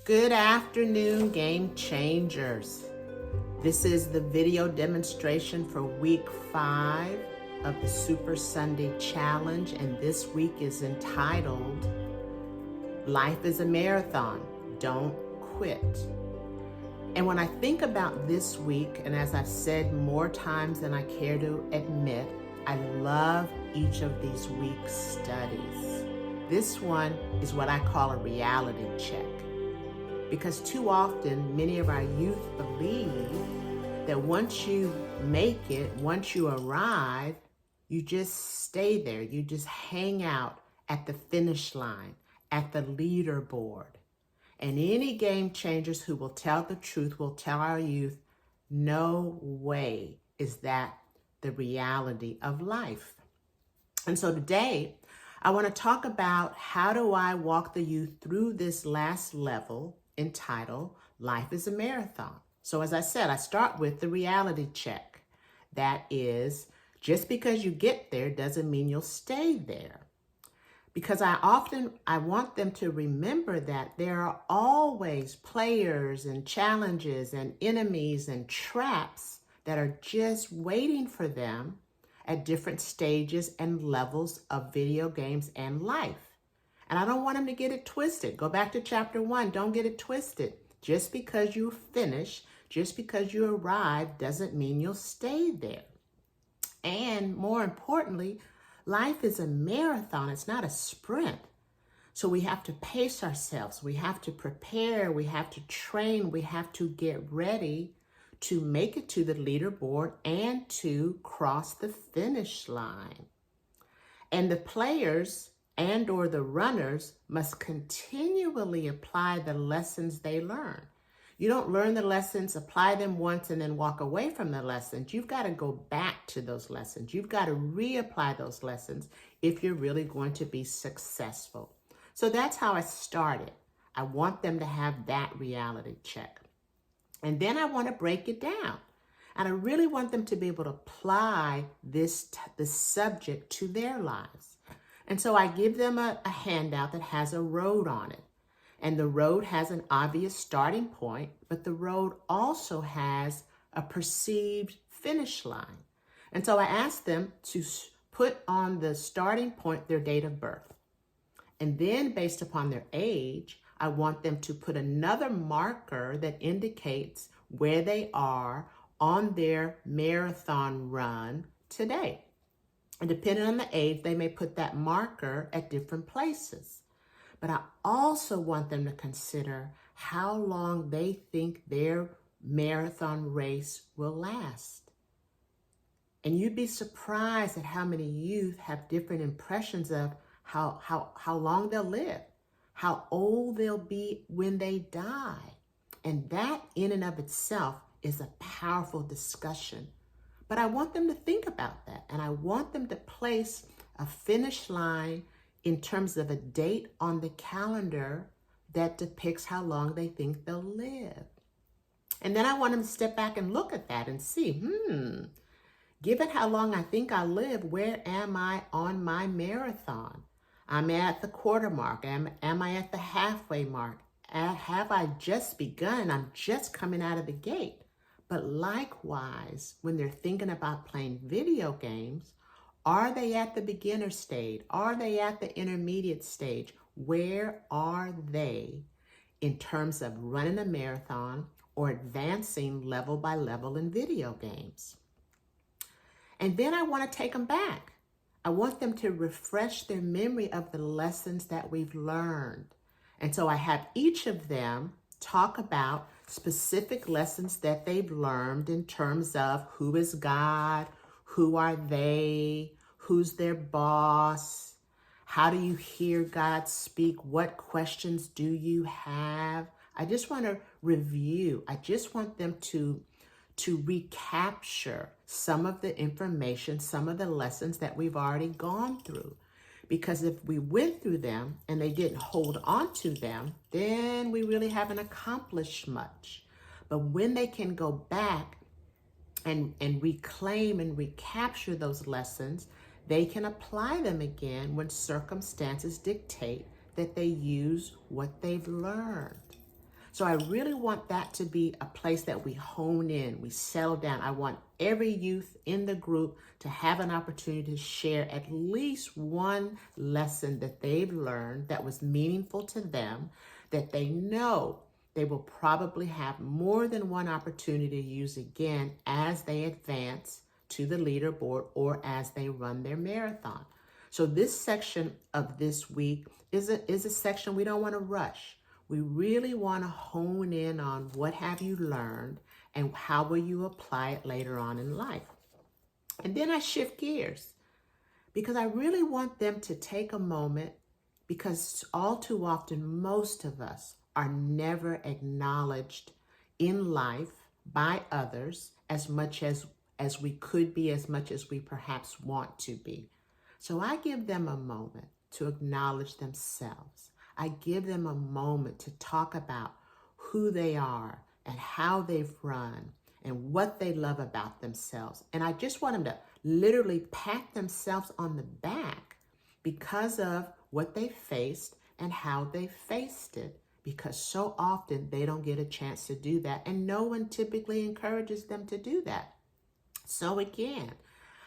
Good afternoon, game changers. This is the video demonstration for week 5 of the Super Sunday Challenge, and this week is entitled Life is a Marathon, Don't Quit. And when I think about this week, and as I've said more times than I care to admit, I love each of these week's studies. This one is what I call a reality check. Because too often, many of our youth believe that once you make it, once you arrive, you just stay there. You just hang out at the finish line, at the leaderboard. And any game changers who will tell the truth will tell our youth, no way is that the reality of life. And so today, I want to talk about how do I walk the youth through this last level entitled Life is a Marathon. So as I said, I start with the reality check. That is, just because you get there doesn't mean you'll stay there. Because I want them to remember that there are always players and challenges and enemies and traps that are just waiting for them at different stages and levels of video games and life. And I don't want them to get it twisted. Go back to chapter 1. Don't get it twisted. Just because you finish, just because you arrive, doesn't mean you'll stay there. And more importantly, life is a marathon. It's not a sprint. So we have to pace ourselves. We have to prepare. We have to train. We have to get ready to make it to the leaderboard and to cross the finish line. And the players and or the runners must continually apply the lessons they learn. You don't learn the lessons, apply them once, and then walk away from the lessons. You've got to go back to those lessons. You've got to reapply those lessons if you're really going to be successful. So that's how I started. I want them to have that reality check. And then I want to break it down. And I really want them to be able to apply this subject to their lives. And so I give them a handout that has a road on it. And the road has an obvious starting point, but the road also has a perceived finish line. And so I ask them to put on the starting point their date of birth. And then based upon their age, I want them to put another marker that indicates where they are on their marathon run today. And depending on the age, they may put that marker at different places. But I also want them to consider how long they think their marathon race will last. And you'd be surprised at how many youth have different impressions of how long they'll live, how old they'll be when they die. And that in and of itself is a powerful discussion. But I want them to think about that, and I want them to place a finish line in terms of a date on the calendar that depicts how long they think they'll live. And then I want them to step back and look at that and see, given how long I think I'll live, where am I on my marathon? I'm at the quarter mark. Am I at the halfway mark? Have I just begun? I'm just coming out of the gate. But likewise, when they're thinking about playing video games, are they at the beginner stage? Are they at the intermediate stage? Where are they in terms of running a marathon or advancing level by level in video games? And then I want to take them back. I want them to refresh their memory of the lessons that we've learned. And so I have each of them talk about specific lessons that they've learned in terms of who is God, who are they, who's their boss, how do you hear God speak, what questions do you have? I just want to review. I just want them to recapture some of the information, some of the lessons that we've already gone through. Because if we went through them and they didn't hold on to them, then we really haven't accomplished much. But when they can go back and reclaim and recapture those lessons, they can apply them again when circumstances dictate that they use what they've learned. So I really want that to be a place that we hone in, we settle down. I want every youth in the group to have an opportunity to share at least one lesson that they've learned that was meaningful to them, that they know they will probably have more than one opportunity to use again as they advance to the leaderboard or as they run their marathon. So this section of this week is a section we don't want to rush. We really want to hone in on what have you learned and how will you apply it later on in life. And then I shift gears because I really want them to take a moment, because all too often most of us are never acknowledged in life by others as much as we could be, as much as we perhaps want to be. So I give them a moment to acknowledge themselves. I give them a moment to talk about who they are and how they've run and what they love about themselves. And I just want them to literally pat themselves on the back because of what they faced and how they faced it, because so often they don't get a chance to do that, and no one typically encourages them to do that. So again,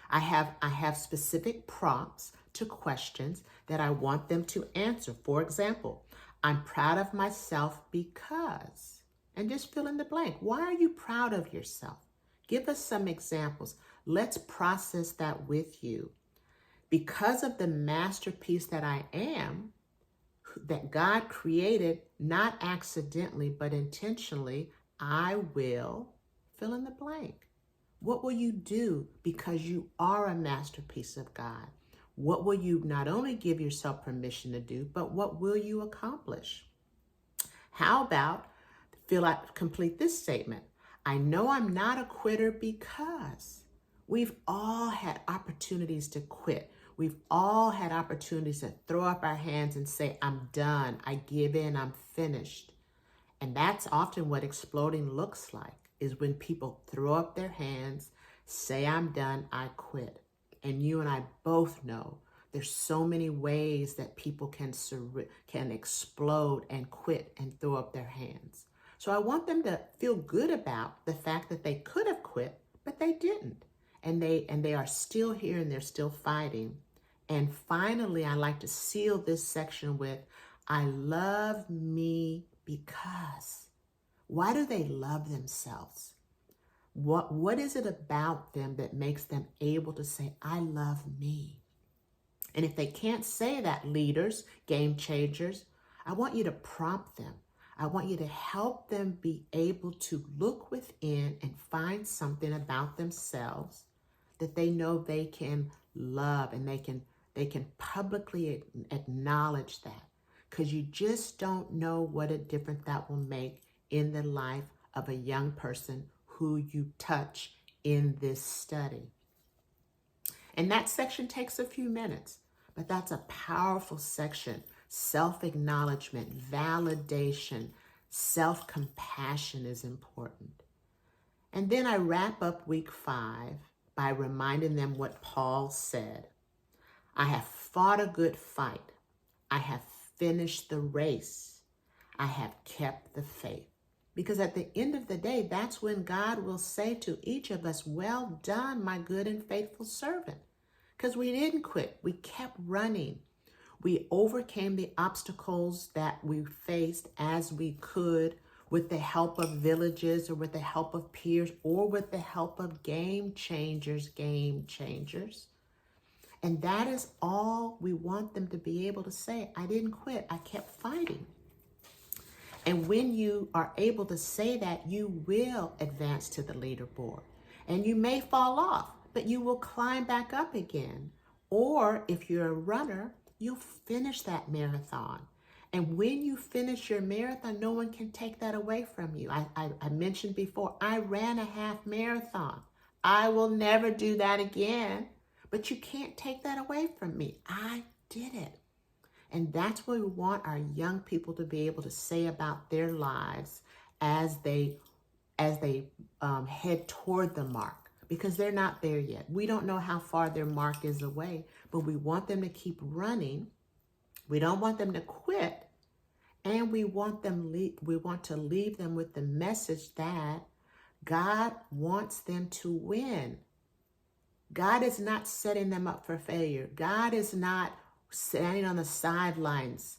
I have specific prompts to questions that I want them to answer. For example, I'm proud of myself because, and just fill in the blank. Why are you proud of yourself? Give us some examples. Let's process that with you. Because of the masterpiece that I am, that God created, not accidentally, but intentionally, I will fill in the blank. What will you do because you are a masterpiece of God? What will you not only give yourself permission to do, but what will you accomplish? How about complete this statement? I know I'm not a quitter because. We've all had opportunities to quit. We've all had opportunities to throw up our hands and say, I'm done, I give in, I'm finished. And that's often what exploding looks like, is when people throw up their hands, say, I'm done, I quit. And you and I both know there's so many ways that people can explode and quit and throw up their hands. So I want them to feel good about the fact that they could have quit, but they didn't. And they are still here and they're still fighting. And finally, I like to seal this section with, I love me because. Why do they love themselves? What is it about them that makes them able to say, I love me? And if they can't say that, leaders, game changers, I want you to prompt them. I want you to help them be able to look within and find something about themselves that they know they can love, and they can publicly acknowledge that, because you just don't know what a difference that will make in the life of a young person who you touch in this study. And that section takes a few minutes, but that's a powerful section. Self-acknowledgement, validation, self-compassion is important. And then I wrap up week 5 by reminding them what Paul said. I have fought a good fight. I have finished the race. I have kept the faith. Because at the end of the day, that's when God will say to each of us, well done, my good and faithful servant. Because we didn't quit. We kept running. We overcame the obstacles that we faced as we could, with the help of villages or with the help of peers or with the help of game changers. And that is all we want them to be able to say. I didn't quit. I kept fighting. And when you are able to say that, you will advance to the leaderboard. And you may fall off, but you will climb back up again. Or if you're a runner, you'll finish that marathon. And when you finish your marathon, no one can take that away from you. I mentioned before, I ran a half marathon. I will never do that again, but you can't take that away from me. I did it. And that's what we want our young people to be able to say about their lives as they head toward the mark, because they're not there yet. We don't know how far their mark is away, but we want them to keep running. We don't want them to quit. And we want to leave them with the message that God wants them to win. God is not setting them up for failure. God is not standing on the sidelines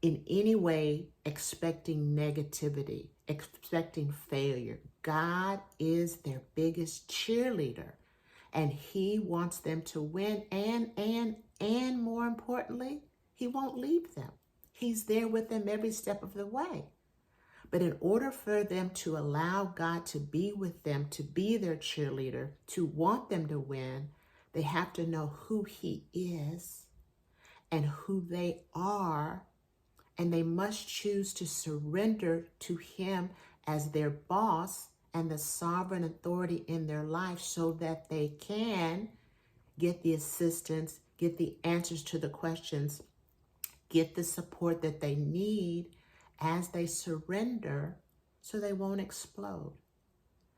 in any way expecting negativity, expecting failure. God is their biggest cheerleader, and he wants them to win, and more importantly, he won't leave them. He's there with them every step of the way. But in order for them to allow God to be with them, to be their cheerleader, to want them to win, they have to know who he is and who they are, and they must choose to surrender to him as their boss and the sovereign authority in their life so that they can get the assistance, get the answers to the questions, get the support that they need as they surrender so they won't explode.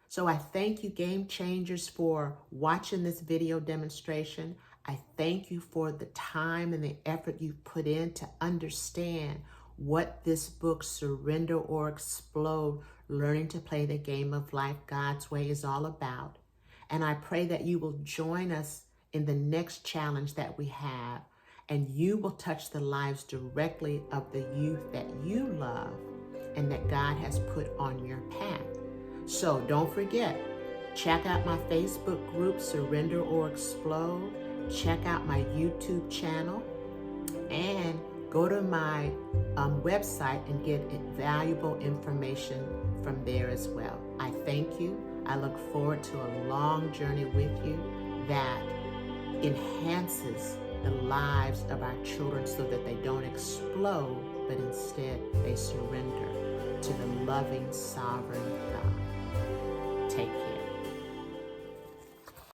So I thank you, Game Changers, for watching this video demonstration. I thank you for the time and the effort you've put in to understand what this book, Surrender or Explode, Learning to Play the Game of Life God's Way, is all about. And I pray that you will join us in the next challenge that we have, and you will touch the lives directly of the youth that you love and that God has put on your path. So don't forget, check out my Facebook group, Surrender or Explode. Check out my YouTube channel, and go to my website and get valuable information from there as well. I thank you. I look forward to a long journey with you that enhances the lives of our children so that they don't explode, but instead they surrender to the loving, sovereign God. Take care.